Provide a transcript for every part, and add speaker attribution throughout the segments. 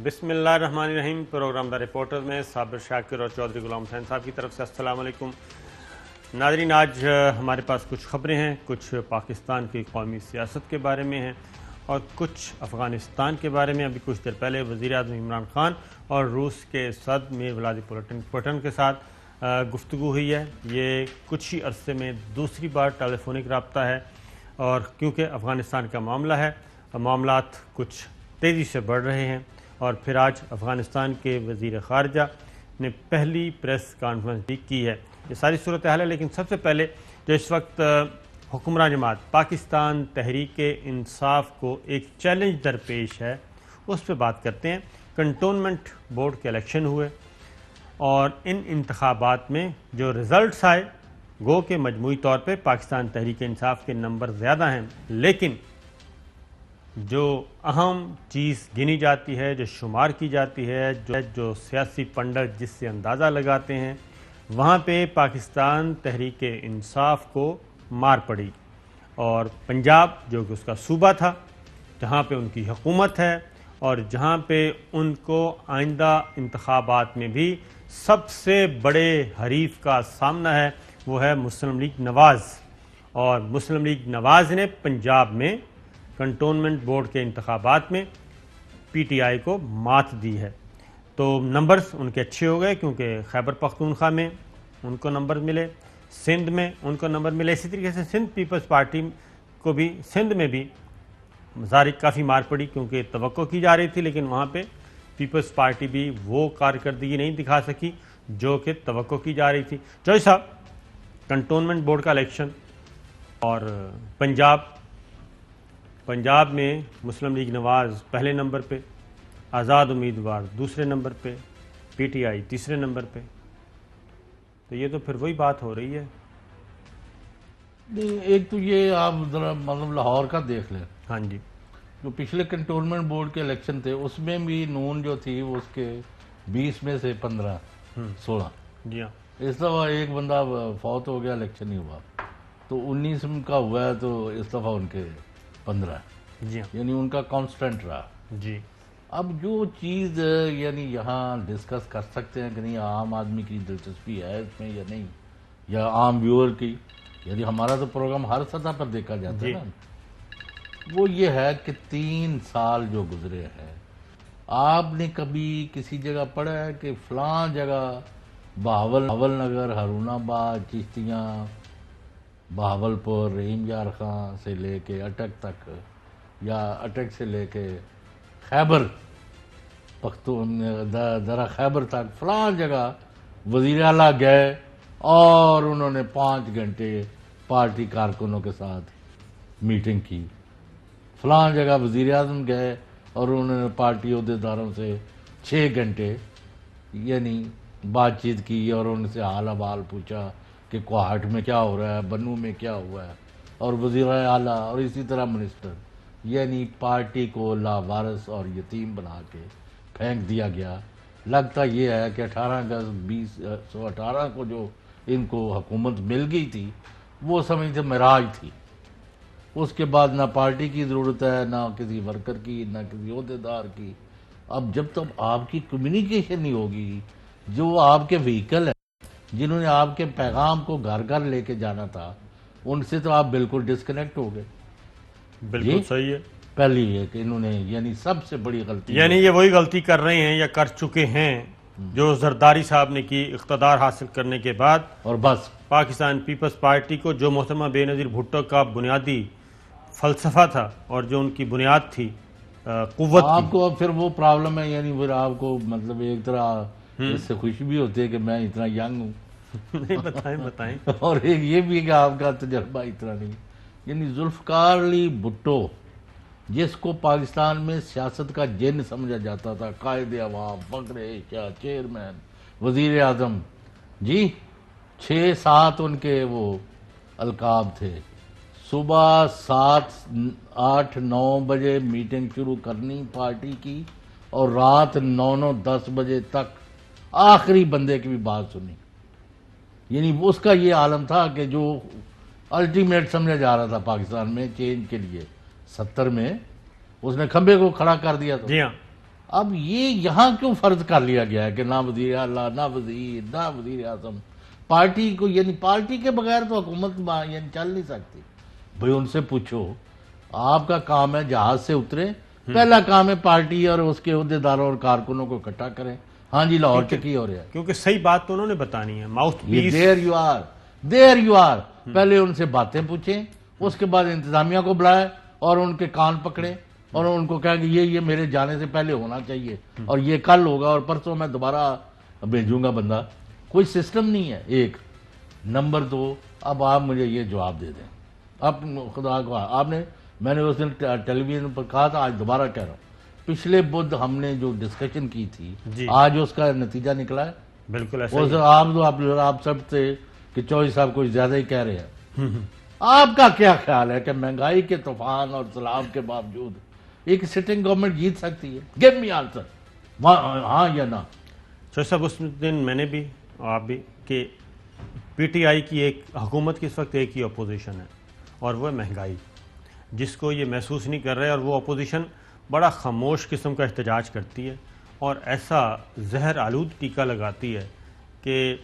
Speaker 1: بسم اللہ الرحمن الرحیم۔ پروگرام دا رپورٹر میں صابر شاکر اور چودھری غلام حسین صاحب کی طرف سے السلام علیکم ناظرین۔ آج ہمارے پاس کچھ خبریں ہیں، کچھ پاکستان کی قومی سیاست کے بارے میں ہیں اور کچھ افغانستان کے بارے میں۔ ابھی کچھ دیر پہلے وزیر اعظم عمران خان اور روس کے صدر میر ولادیمیر پوٹن کے ساتھ گفتگو ہوئی ہے۔ یہ کچھ ہی عرصے میں دوسری بار ٹیلی فونک رابطہ ہے، اور کیونکہ افغانستان کا معاملہ ہے، معاملات کچھ تیزی سے بڑھ رہے ہیں، اور پھر آج افغانستان کے وزیر خارجہ نے پہلی پریس کانفرنس بھی کی ہے۔ یہ ساری صورتحال ہے، لیکن سب سے پہلے جو اس وقت حکمراں جماعت پاکستان تحریک انصاف کو ایک چیلنج درپیش ہے، اس پہ بات کرتے ہیں۔ کنٹونمنٹ بورڈ کے الیکشن ہوئے، اور ان انتخابات میں جو رزلٹس آئے، گو کہ مجموعی طور پہ پاکستان تحریک انصاف کے نمبر زیادہ ہیں، لیکن جو اہم چیز گنی جاتی ہے، جو شمار کی جاتی ہے، جو سیاسی پنڈت جس سے اندازہ لگاتے ہیں، وہاں پہ پاکستان تحریک انصاف کو مار پڑی، اور پنجاب جو کہ اس کا صوبہ تھا، جہاں پہ ان کی حکومت ہے اور جہاں پہ ان کو آئندہ انتخابات میں بھی سب سے بڑے حریف کا سامنا ہے، وہ ہے مسلم لیگ نواز، اور مسلم لیگ نواز نے پنجاب میں کنٹونمنٹ بورڈ کے انتخابات میں پی ٹی آئی کو مات دی ہے۔ تو نمبرز ان کے اچھے ہو گئے، کیونکہ خیبر پختونخوا میں ان کو نمبر ملے، سندھ میں ان کو نمبر ملے، اسی طریقے سے سندھ پیپلز پارٹی کو بھی سندھ میں بھی ظاہر کافی مار پڑی، کیونکہ توقع کی جا رہی تھی، لیکن وہاں پہ پیپلز پارٹی بھی وہ کارکردگی نہیں دکھا سکی جو کہ توقع کی جا رہی تھی۔ چوہدری صاحب، کنٹونمنٹ بورڈ کا الیکشن اور پنجاب میں مسلم لیگ نواز پہلے نمبر پہ، آزاد امیدوار دوسرے نمبر پہ، پی ٹی آئی تیسرے نمبر پہ، تو یہ تو پھر وہی بات ہو رہی ہے۔
Speaker 2: ایک تو یہ آپ ذرا مطلب لاہور کا دیکھ لیں،
Speaker 1: ہاں جی،
Speaker 2: جو پچھلے کنٹونمنٹ بورڈ کے الیکشن تھے اس میں بھی نون جو تھی وہ اس کے 20 میں سے 15 16،
Speaker 1: جی ہاں،
Speaker 2: اس دفعہ ایک بندہ فوت ہو گیا، الیکشن نہیں ہوا، تو 19 کا ہوا ہے، تو اس دفعہ ان کے 15
Speaker 1: جی ہاں،
Speaker 2: یعنی ان کا کانسٹنٹ رہا۔
Speaker 1: جی
Speaker 2: اب جو چیز یعنی یہاں ڈسکس کر سکتے ہیں کہ نہیں عام آدمی کی دلچسپی ہے اس میں یا نہیں، یا عام ویور کی، یعنی ہمارا تو پروگرام ہر سطح پر دیکھا جاتا ہے نا، وہ یہ ہے کہ 3 سال جو گزرے ہیں، آپ نے کبھی کسی جگہ پڑھا ہے کہ فلاں جگہ بہاول نگر، ہارون آباد، چشتیاں، بہاول پور، رحیم یار خان سے لے کے اٹک تک، یا اٹک سے لے کے خیبر درہ خیبر تک، فلاں جگہ وزیر اعلیٰ گئے اور انہوں نے 5 گھنٹے پارٹی کارکنوں کے ساتھ میٹنگ کی، فلاں جگہ وزیر اعظم گئے اور انہوں نے پارٹی عہدیداروں سے 6 گھنٹے یعنی بات چیت کی اور ان سے حال احوال پوچھا کہ کوہاٹ میں کیا ہو رہا ہے، بنو میں کیا ہوا ہے، اور وزیر اعلیٰ اور اسی طرح منسٹر، یعنی پارٹی کو لاوارث اور یتیم بنا کے پھینک دیا گیا۔ لگتا یہ ہے کہ 18 اگست 2018 کو جو ان کو حکومت مل گئی تھی وہ سمجھتے معراج تھی، اس کے بعد نہ پارٹی کی ضرورت ہے، نہ کسی ورکر کی، نہ کسی عہدیدار کی۔ اب جب تک آپ کی کمیونیکیشن نہیں ہوگی، جو آپ کے وہیکل ہیں جنہوں نے آپ کے پیغام کو گھر گھر لے کے جانا تھا، ان سے تو آپ بالکل ڈسکنیکٹ ہو گئے۔
Speaker 1: بالکل صحیح ہے۔
Speaker 2: پہلی یہ کہ انہوں نے یعنی سب سے بڑی غلطی،
Speaker 1: یعنی یہ وہی غلطی کر رہے ہیں یا کر چکے ہیں جو زرداری صاحب نے کی اقتدار حاصل کرنے کے بعد،
Speaker 2: اور بس
Speaker 1: پاکستان پیپلز پارٹی کو جو محترمہ بے نظیر بھٹو کا بنیادی فلسفہ تھا اور جو ان کی بنیاد تھی قوت
Speaker 2: آپ
Speaker 1: کی،
Speaker 2: کو اب پھر وہ پرابلم ہے، یعنی پھر آپ کو مطلب ایک طرح اس سے خوشی بھی ہوتی ہے کہ میں اتنا ینگ ہوں،
Speaker 1: نہیں بتائیں
Speaker 2: اور ایک یہ بھی ہے کہ آپ کا تجربہ اتنا نہیں، یعنی ذوالفقار علی بھٹو جس کو پاکستان میں سیاست کا جن سمجھا جاتا تھا، قائد عوام، فخر ایشیا، چیئرمین، وزیر اعظم، جی 6-7 ان کے وہ القاب تھے، صبح 7-8-9 بجے میٹنگ شروع کرنی پارٹی کی، اور رات 9-10 بجے تک آخری بندے کی بھی بات سنی، یعنی اس کا یہ عالم تھا کہ جو الٹیمیٹ سمجھا جا رہا تھا پاکستان میں چینج کے لیے۔ 70 میں اس نے کھمبے کو کھڑا کر دیا تھا،
Speaker 1: جی ہاں،
Speaker 2: اب یہ یہاں کیوں فرض کر لیا گیا ہے کہ نہ وزیر اعلیٰ، نہ وزیر، نہ وزیر اعظم، پارٹی کو، یعنی پارٹی کے بغیر تو حکومت یعنی چل نہیں سکتی. بھئی ان سے پوچھو، آپ کا کام ہے جہاز سے اترے، پہلا کام ہے پارٹی اور اس کے عہدیداروں اور کارکنوں کو اکٹھا کریں. ہاں جی لاہور چکی ہو رہا ہے.
Speaker 1: کیونکہ صحیح بات تو انہوں نے بتانی ہے، mouthpiece.
Speaker 2: There you are پہلے ان سے باتیں پوچھیں، اس کے بعد انتظامیہ کو بلائے اور ان کے کان پکڑیں اور ان کو کہیں کہ یہ میرے جانے سے پہلے ہونا چاہیے اور یہ کل ہوگا اور پرسوں میں دوبارہ بھیجوں گا بندہ. کوئی سسٹم نہیں ہے. ایک نمبر 2، اب آپ مجھے یہ جواب دے دیں. اب خدا کو آپ نے، میں نے اس دن ٹیلی ویژن پر کہا تھا، آج دوبارہ کہہ رہا ہوں، پچھلے بدھ ہم نے جو ڈسکشن کی تھی آج اس کا نتیجہ نکلا ہے.
Speaker 1: بالکل ایسا
Speaker 2: آپ سب سے کہ چوہدری صاحب کچھ زیادہ ہی کہہ رہے ہیں. آپ کا کیا خیال ہے کہ مہنگائی کے طوفان اور سیلاب کے باوجود ایک سٹنگ گورنمنٹ جیت سکتی ہے؟ گیو می آنسر، ہاں یا نہ.
Speaker 1: چوہدری صاحب اس دن میں نے بھی آپ بھی کہ پی ٹی آئی کی ایک حکومت کی اس وقت ایک ہی اپوزیشن ہے اور وہ ہے مہنگائی، جس کو یہ محسوس نہیں کر رہے، اور وہ اپوزیشن بڑا خاموش قسم کا احتجاج کرتی ہے اور ایسا زہر آلود ٹیکہ لگاتی ہے کہ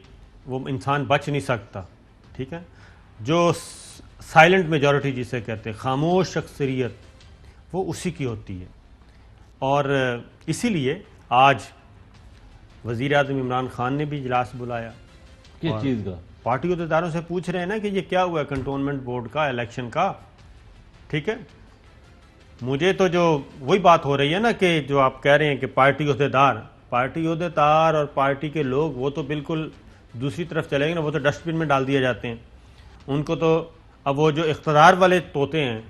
Speaker 1: وہ انسان بچ نہیں سکتا. ٹھیک ہے، جو سائلنٹ میجورٹی جسے کہتے ہیں، خاموش اکثریت، وہ اسی کی ہوتی ہے. اور اسی لیے آج وزیر اعظم عمران خان نے بھی اجلاس بلایا.
Speaker 2: کس چیز کا؟
Speaker 1: پارٹی عہدیداروں سے پوچھ رہے ہیں نا کہ یہ کیا ہوا ہے کنٹونمنٹ بورڈ کا الیکشن کا. ٹھیک ہے، مجھے تو جو وہی بات ہو رہی ہے نا کہ جو آپ کہہ رہے ہیں کہ پارٹی عہدیدار اور پارٹی کے لوگ وہ تو بالکل دوسری طرف چلے گئے نا، وہ تو ڈسٹ بن میں ڈال دیے جاتے ہیں. ان کو تو اب وہ جو اقتدار والے طوطے ہیں،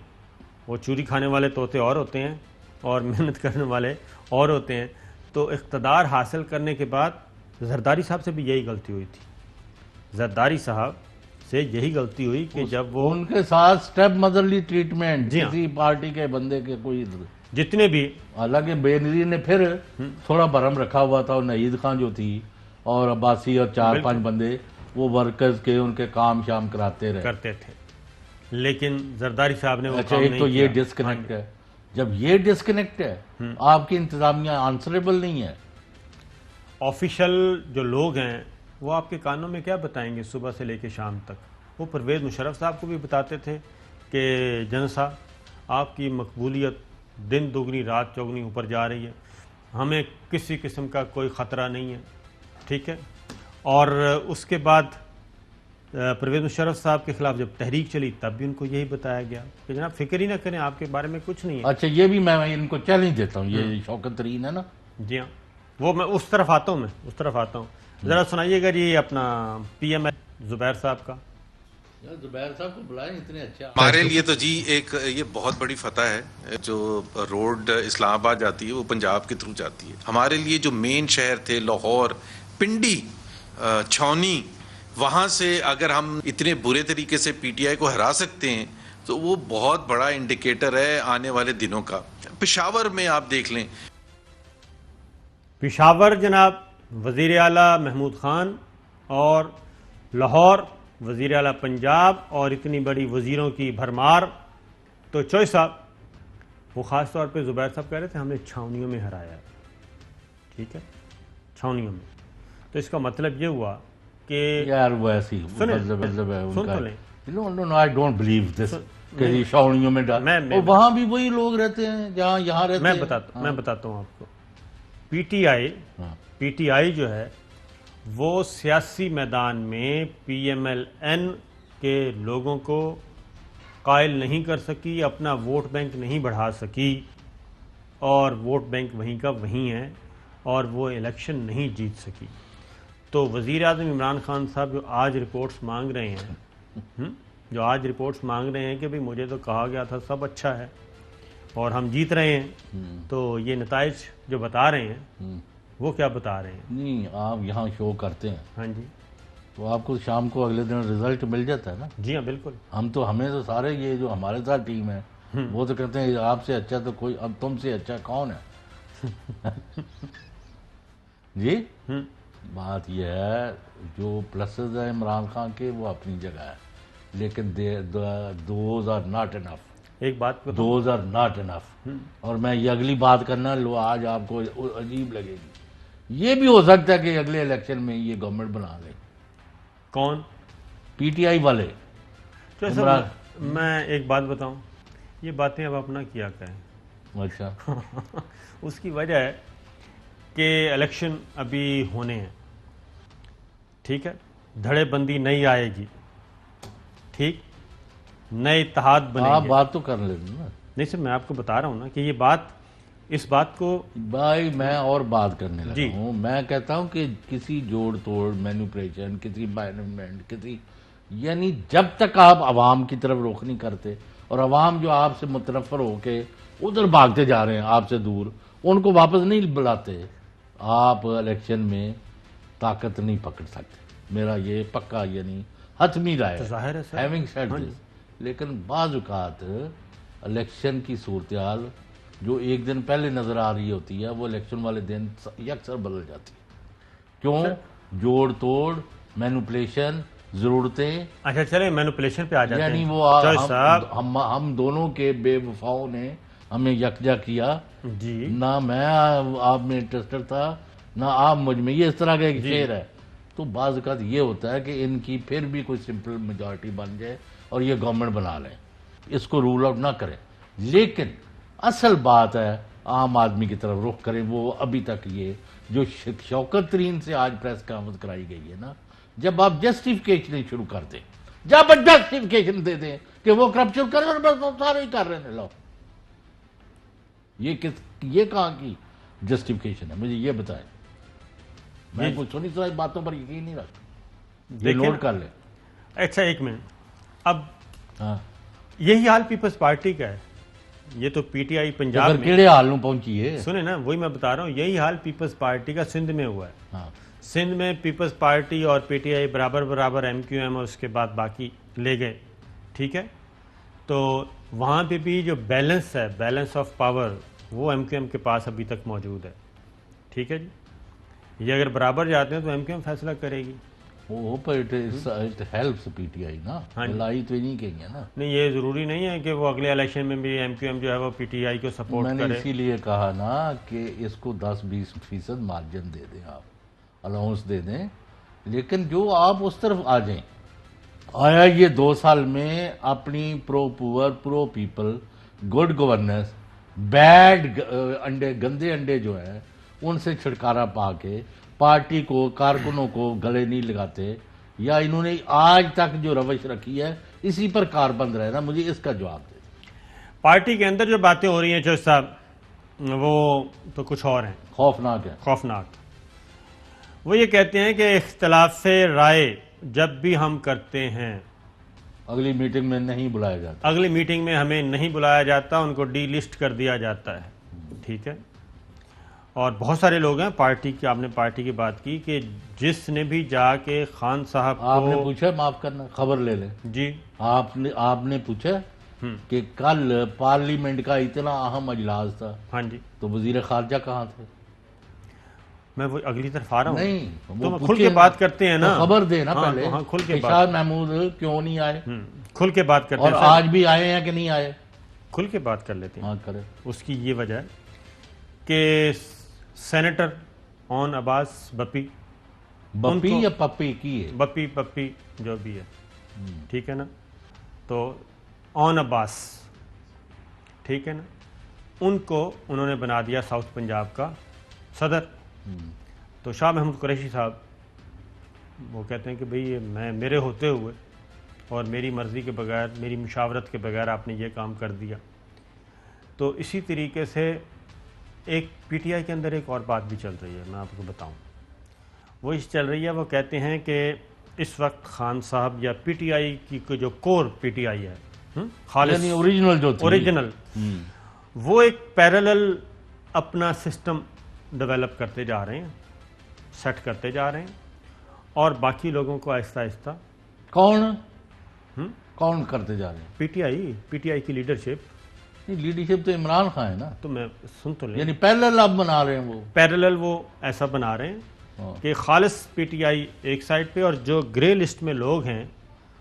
Speaker 1: وہ چوری کھانے والے طوطے اور ہوتے ہیں اور محنت کرنے والے اور ہوتے ہیں. تو اقتدار حاصل کرنے کے بعد زرداری صاحب سے بھی یہی غلطی ہوئی تھی. زرداری صاحب سے یہی غلطی ہوئی کہ جب وہ
Speaker 2: ان کے ساتھ سٹیپ مدرلی ٹریٹمنٹ کسی پارٹی کے بندے کے کوئی
Speaker 1: جتنے بھی،
Speaker 2: حالانکہ بے نظیر نے پھر تھوڑا بھرم رکھا ہوا تھا، اور نعید خان جو تھی اور عباسی اور 4-5 بندے وہ ورکرز کے ان کے کام شام کراتے
Speaker 1: تھے، لیکن زرداری صاحب نے وہ
Speaker 2: اچھا
Speaker 1: کام
Speaker 2: ایک
Speaker 1: نہیں
Speaker 2: تو یہ
Speaker 1: کیا.
Speaker 2: ڈسکنیکٹ ہے. جب یہ ڈسکنیکٹ ہے، آپ کی انتظامیہ آنسریبل نہیں ہے.
Speaker 1: آفیشل جو لوگ ہیں وہ آپ کے کانوں میں کیا بتائیں گے صبح سے لے کے شام تک؟ وہ پرویز مشرف صاحب کو بھی بتاتے تھے کہ جن صاحب آپ کی مقبولیت دن دگنی رات چوگنی اوپر جا رہی ہے، ہمیں کسی قسم کا کوئی خطرہ نہیں ہے. ٹھیک ہے، اور اس کے بعد پرویز مشرف صاحب کے خلاف جب تحریک چلی تب بھی ان کو یہی بتایا گیا کہ جناب فکر ہی نہ کریں، آپ کے بارے میں کچھ نہیں ہے.
Speaker 2: اچھا یہ بھی میں ان کو چیلنج دیتا ہوں، یہ شوکت ترین ہے نا.
Speaker 1: جی ہاں، وہ میں اس طرف آتا ہوں. ذرا سنائیے گا یہ اپنا پی ایم ایل زبیر صاحب کا.
Speaker 2: زبیر صاحب کو بلائیں، اتنے اچھا.
Speaker 3: ہمارے لیے تو جی ایک یہ بہت بڑی فتح ہے. جو روڈ اسلام آباد جاتی ہے وہ پنجاب کے تھرو جاتی ہے. ہمارے لیے جو مین شہر تھے لاہور، پنڈی، چھاونی، وہاں سے اگر ہم اتنے برے طریقے سے پی ٹی آئی کو ہرا سکتے ہیں تو وہ بہت بڑا انڈیکیٹر ہے آنے والے دنوں کا. پشاور میں آپ دیکھ لیں،
Speaker 1: پشاور جناب وزیر اعلیٰ محمود خان اور لاہور وزیر اعلیٰ پنجاب اور اتنی بڑی وزیروں کی بھرمار. تو چوہدری صاحب وہ خاص طور پہ زبیر صاحب کہہ رہے تھے ہم نے چھاونیوں میں ہرایا ہے. ٹھیک ہے، چھاونیوں میں. تو اس کا مطلب یہ ہوا کہ
Speaker 2: یار وہ ایسی مطلب ہے ان کا. I don't believe this کہ چھاونیوں میں ڈال، وہاں بھی وہی لوگ رہتے ہیں جہاں یہاں رہتے ہیں.
Speaker 1: میں بتاتا ہوں آپ کو، پی ٹی آئی جو ہے وہ سیاسی میدان میں پی ایم ایل این کے لوگوں کو قائل نہیں کر سکی، اپنا ووٹ بینک نہیں بڑھا سکی، اور ووٹ بینک وہیں کا وہیں ہے اور وہ الیکشن نہیں جیت سکی. تو وزیر اعظم عمران خان صاحب جو آج رپورٹس مانگ رہے ہیں کہ بھئی مجھے تو کہا گیا تھا سب اچھا ہے اور ہم جیت رہے ہیں، تو یہ نتائج جو بتا رہے ہیں وہ کیا بتا رہے ہیں؟
Speaker 2: نہیں آپ یہاں شو کرتے ہیں،
Speaker 1: ہاں جی،
Speaker 2: تو آپ کو شام کو اگلے دن رزلٹ مل جاتا ہے نا.
Speaker 1: جی ہاں بالکل.
Speaker 2: ہمیں تو سارے یہ جو ہمارے ساتھ ٹیم ہے وہ تو کہتے ہیں آپ سے اچھا تو کوئی، اب تم سے اچھا کون ہے؟ جی بات یہ ہے جو پلسز ہیں عمران خان کے وہ اپنی جگہ ہے، لیکن دوز آر ناٹ انف.
Speaker 1: ایک بات بتاؤں،
Speaker 2: دوز آر ناٹ انف. اور میں یہ اگلی بات کرنا لو آج آپ کو عجیب لگے گی، یہ بھی ہو سکتا ہے کہ اگلے الیکشن میں یہ گورنمنٹ بنا لے
Speaker 1: کون؟
Speaker 2: پی ٹی آئی والے.
Speaker 1: تو ایسا میں ایک بات بتاؤں، یہ باتیں اب اپنا کیا کہیں.
Speaker 2: اچھا
Speaker 1: اس کی وجہ ہے کہ الیکشن ابھی ہونے ہیں، ٹھیک ہے، دھڑے بندی نہیں آئے گی، ٹھیک، نئے اتحاد بنے
Speaker 2: آپ
Speaker 1: گے.
Speaker 2: بات تو کر لیں نا
Speaker 1: نہیں سر، میں آپ کو بتا رہا ہوں نا کہ یہ بات، اس بات کو
Speaker 2: بھائی. میں اور بات کرنے
Speaker 1: جی.
Speaker 2: لگا ہوں. میں کہتا ہوں کہ کسی جوڑ توڑ، مینوپولیشن، کسی بائنمنٹ، کسی، یعنی جب تک آپ عوام کی طرف رخ نہیں کرتے اور عوام جو آپ سے متنفر ہو کے ادھر بھاگتے جا رہے ہیں آپ سے دور، ان کو واپس نہیں بلاتے، آپ الیکشن میں طاقت نہیں پکڑ سکتے. میرا یہ پکا یعنی حتمی رائے
Speaker 1: تو ظاہر ہے سر.
Speaker 2: Having said this. لیکن بعض اوقات الیکشن کی صورتحال جو ایک دن پہلے نظر آ رہی ہوتی ہے وہ الیکشن والے دن یکسر بدل جاتی ہے. کیوں؟ جوڑ توڑ، مینوپولیشن، ضرورتیں.
Speaker 1: اچھا چلیں مینوپولیشن پہ آ جاتے
Speaker 2: یعنی
Speaker 1: ہیں.
Speaker 2: وہ
Speaker 1: جج صاحب
Speaker 2: ہم دونوں کے بے وفاؤں نے ہمیں یکجا کیا.
Speaker 1: جی
Speaker 2: نہ میں آپ میں انٹرسٹڈ تھا نہ آپ مجھ میں، یہ اس طرح کا ایک شعر ہے. تو بعض اوقات یہ ہوتا ہے کہ ان کی پھر بھی کوئی سمپل میجارٹی بن جائے اور یہ گورنمنٹ بنا لیں، اس کو رول آؤٹ نہ کریں. لیکن اصل بات ہے عام آدمی کی طرف رخ کریں. وہ ابھی تک یہ جو شوکت ترین سے آج پریس کانفرنس کرائی گئی ہے نا، جب آپ جسٹیفیکیشن شروع کر دیں، جب جسٹیفیکیشن دے دیں کہ وہ کرپشن کر رہے ہیں، بس وہ سارے ہی کر رہے ہیں، لو یہ کہاں کی جسٹیفیکیشن ہے؟ مجھے یہ بتائیں. میں کچھ سنی سنائی باتوں پر یقین نہیں رکھتا. یہ
Speaker 1: دیکھیں
Speaker 2: نوٹ کر لیں.
Speaker 1: اچھا ایک منٹ، اب
Speaker 2: ہاں
Speaker 1: یہی حال پیپلز پارٹی کا ہے. یہ تو پی ٹی آئی پنجاب
Speaker 2: اگر
Speaker 1: میں،
Speaker 2: کیڑے حال نوں پہنچی ہے.
Speaker 1: سنیں نا، وہی میں بتا رہا ہوں، یہی حال پیپلز پارٹی کا سندھ میں ہوا ہے.
Speaker 2: ہاں
Speaker 1: سندھ میں پیپلز پارٹی اور پی ٹی آئی برابر ایم کیو ایم اور اس کے بعد باقی لے گئے، ٹھیک ہے. تو وہاں پہ بھی جو بیلنس ہے، بیلنس آف پاور، وہ ایم کیو ایم کے پاس ابھی تک موجود ہے، ٹھیک ہے جی. یہ اگر برابر جاتے ہیں تو ایم کیو ایم فیصلہ کرے گی.
Speaker 2: وہ پر it helps P T I نا، لائی تو نہیں کہیں گے نا.
Speaker 1: نہیں، یہ ضروری نہیں ہے کہ وہ اگلے الیکشن میں بھی ایم کیو ایم جو ہے وہ پی ٹی آئی کو سپورٹ
Speaker 2: میں نے
Speaker 1: کرے.
Speaker 2: اسی لیے کہا نا کہ اس کو 10-20% مارجن دے دیں، آپ الاؤنس دے دیں. لیکن جو آپ اس طرف آ جائیں، آیا یہ 2 سال میں اپنی پرو پور، پرو پیپل، گڈ گورننس، بیڈ انڈے، گندے انڈے جو ہیں ان سے چھٹکارا پا کے پارٹی کو، کارکنوں کو گلے نہیں لگاتے، یا انہوں نے آج تک جو روش رکھی ہے اسی پر کار بند رہے نا؟ مجھے اس کا جواب دے.
Speaker 1: پارٹی کے اندر جو باتیں ہو رہی ہیں جج صاحب، وہ تو کچھ اور ہیں،
Speaker 2: خوفناک ہے.
Speaker 1: خوفناک. وہ یہ کہتے ہیں کہ اختلاف رائے جب بھی ہم کرتے ہیں،
Speaker 2: اگلی میٹنگ میں نہیں بلایا جاتا.
Speaker 1: اگلی میٹنگ میں ہمیں نہیں بلایا جاتا، ان کو ڈی لسٹ کر دیا جاتا ہے، ٹھیک ہے. اور بہت سارے لوگ ہیں پارٹی کی، آپ نے پارٹی کی بات کی، کہ جس نے بھی جا کے خان صاحب
Speaker 2: آپ نے
Speaker 1: کو،
Speaker 2: پوچھا، معاف کرنا خبر لے لیں،
Speaker 1: جی
Speaker 2: آپ نے پوچھا کہ کل پارلیمنٹ کا اتنا اہم اجلاس تھا
Speaker 1: ہاں جی،
Speaker 2: تو وزیر خارجہ کہاں تھے؟
Speaker 1: میں وہ اگلی طرف آ رہا ہوں.
Speaker 2: نہیں،
Speaker 1: تو
Speaker 2: وہ
Speaker 1: کھل کے بات کرتے ہیں نا،
Speaker 2: خبر دے نا
Speaker 1: ہاں،
Speaker 2: پہلے
Speaker 1: ہاں، کھل کے
Speaker 2: کہ
Speaker 1: بات،
Speaker 2: شاہ محمود کیوں نہیں آئے
Speaker 1: کھل کے بات کرتے
Speaker 2: اور
Speaker 1: ہیں
Speaker 2: آج بھی آئے ہیں کہ نہیں آئے.
Speaker 1: کھل کے بات کر لیتے ہیں.
Speaker 2: ہاں کرے.
Speaker 1: اس کی یہ وجہ ہے کہ سینیٹر اون عباس بپی،
Speaker 2: بپی یا پپی کی ہے؟
Speaker 1: بپی جو بھی ہے، ٹھیک ہے نا، تو اون عباس، ٹھیک ہے نا، ان کو انہوں نے بنا دیا ساؤتھ پنجاب کا صدر. تو شاہ محمود قریشی صاحب وہ کہتے ہیں کہ بھئی میں میرے ہوتے ہوئے اور میری مرضی کے بغیر، میری مشاورت کے بغیر آپ نے یہ کام کر دیا. تو اسی طریقے سے ایک پی ٹی آئی کے اندر ایک اور بات بھی چل رہی ہے، میں آپ کو بتاؤں. وہ چل رہی ہے، وہ کہتے ہیں کہ اس وقت خان صاحب یا پی ٹی آئی کی جو کور پی ٹی آئی ہے، خالص
Speaker 2: یعنی اوریجنل جو تھی،
Speaker 1: اوریجنل، وہ ایک پیرالل اپنا سسٹم ڈیولپ کرتے جا رہے ہیں، سیٹ کرتے جا رہے ہیں، اور باقی لوگوں کو آہستہ آہستہ.
Speaker 2: کون کرتے جا رہے ہیں؟
Speaker 1: پی ٹی آئی کی لیڈرشپ.
Speaker 2: لیڈرشپ تو عمران خان ہے نا.
Speaker 1: تو میں سن تو لیں،
Speaker 2: یعنی پیرلل اب بنا رہے ہیں، وہ
Speaker 1: پیرالل وہ ایسا بنا رہے ہیں کہ خالص پی ٹی آئی ایک سائڈ پہ، اور جو گرے لسٹ میں لوگ ہیں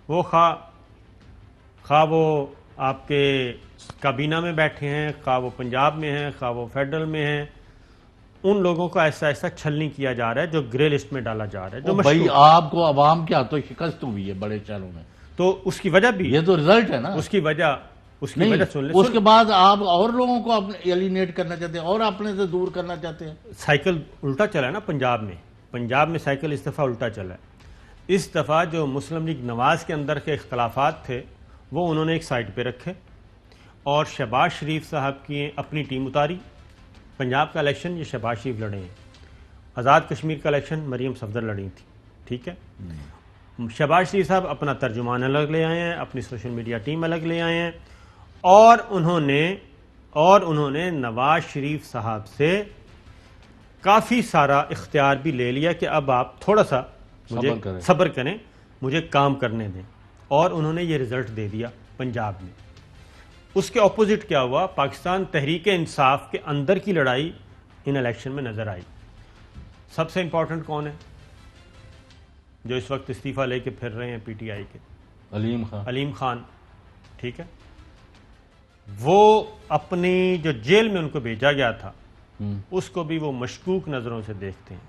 Speaker 1: وہ خواہ وہ آپ کے کابینہ میں بیٹھے ہیں، خواہ وہ پنجاب میں ہیں، خواہ وہ فیڈرل میں ہیں، ان لوگوں کو ایسا ایسا چھلنی کیا جا رہا ہے جو گرے لسٹ میں ڈالا جا رہا ہے، جو
Speaker 2: بھائی
Speaker 1: مشکوک۔
Speaker 2: آپ کو عوام کے ہاتھوں شکست ہوئی ہے بڑے شہروں میں،
Speaker 1: تو اس کی وجہ بھی،
Speaker 2: یہ تو رزلٹ ہے نا۔
Speaker 1: اس کی وجہ
Speaker 2: نہیں،
Speaker 1: سن لیں،
Speaker 2: اس کے بعد آپ اور لوگوں کو ایلینیٹ کرنا چاہتے ہیں اور اپنے سے دور کرنا چاہتے ہیں۔
Speaker 1: سائیکل الٹا چلا ہے نا پنجاب میں سائیکل اس دفعہ الٹا چلا ہے۔ اس دفعہ جو مسلم لیگ نواز کے اندر کے اختلافات تھے وہ انہوں نے ایک سائڈ پہ رکھے اور شہباز شریف صاحب کی اپنی ٹیم اتاری۔ پنجاب کا الیکشن یہ شہباز شریف لڑے ہیں، آزاد کشمیر کا الیکشن مریم صفدر لڑی تھی، ٹھیک ہے۔ شہباز شریف صاحب اپنا ترجمان الگ لے آئے ہیں، اپنی سوشل میڈیا ٹیم الگ لے آئے ہیں، اور انہوں نے نواز شریف صاحب سے کافی سارا اختیار بھی لے لیا کہ اب آپ تھوڑا سا مجھے صبر کریں، مجھے کام کرنے دیں، اور انہوں نے یہ رزلٹ دے دیا پنجاب میں۔ اس کے اپوزٹ کیا ہوا؟ پاکستان تحریک انصاف کے اندر کی لڑائی ان الیکشن میں نظر آئی۔ سب سے امپورٹنٹ کون ہے جو اس وقت استعفیٰ لے کے پھر رہے ہیں پی ٹی آئی کے؟ علیم خان، ٹھیک ہے۔ وہ اپنی جو جیل میں ان کو بھیجا گیا تھا اس کو بھی وہ مشکوک نظروں سے دیکھتے ہیں۔